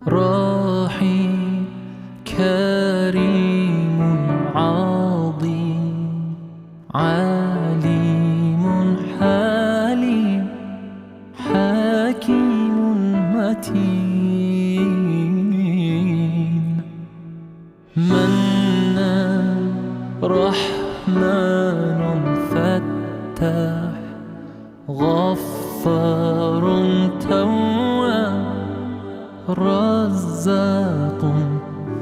رحيم كريم عظيم عليم حليم حكيم متين منان رحمن فتاح غفار تواب رزاق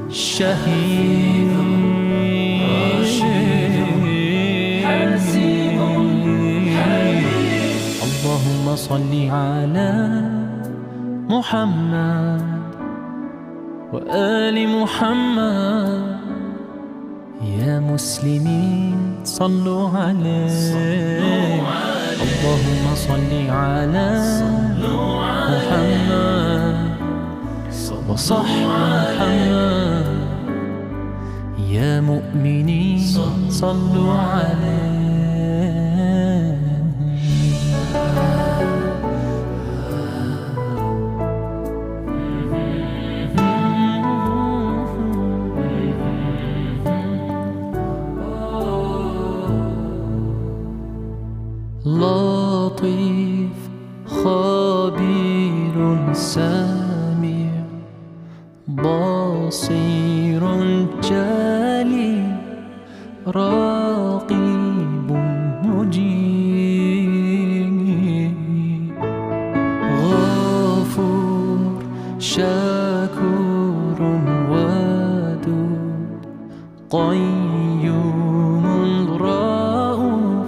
شهيد حسيب اللهم صل على محمد وآل محمد يا مسلمين صلوا عليه اللهم صل على محمد وصح محمد يا مؤمنين صلوا عليه لطيف خبير سميع بصير جليل رقيب مجيب غفور شكور ودود قيوم رؤوف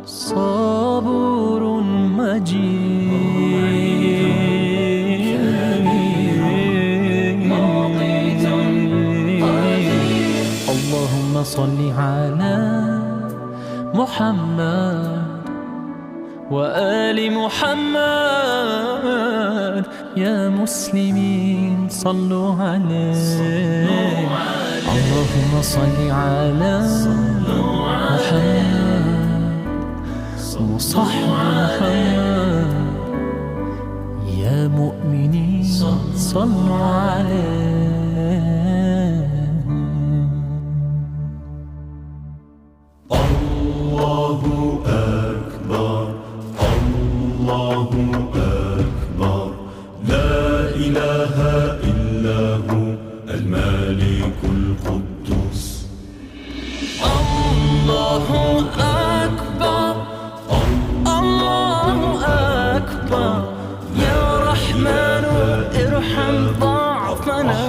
صبور مجيد اللهم صل على محمد وآل محمد يا مسلمين صلوا عليه اللهم صل على محمد وصح محمد يا مؤمنين صلوا عليه الله أكبر الله أكبر لا إله إلا هو الملك القدوس الله أكبر الله أكبر يا رحمن ارحم ضعفنا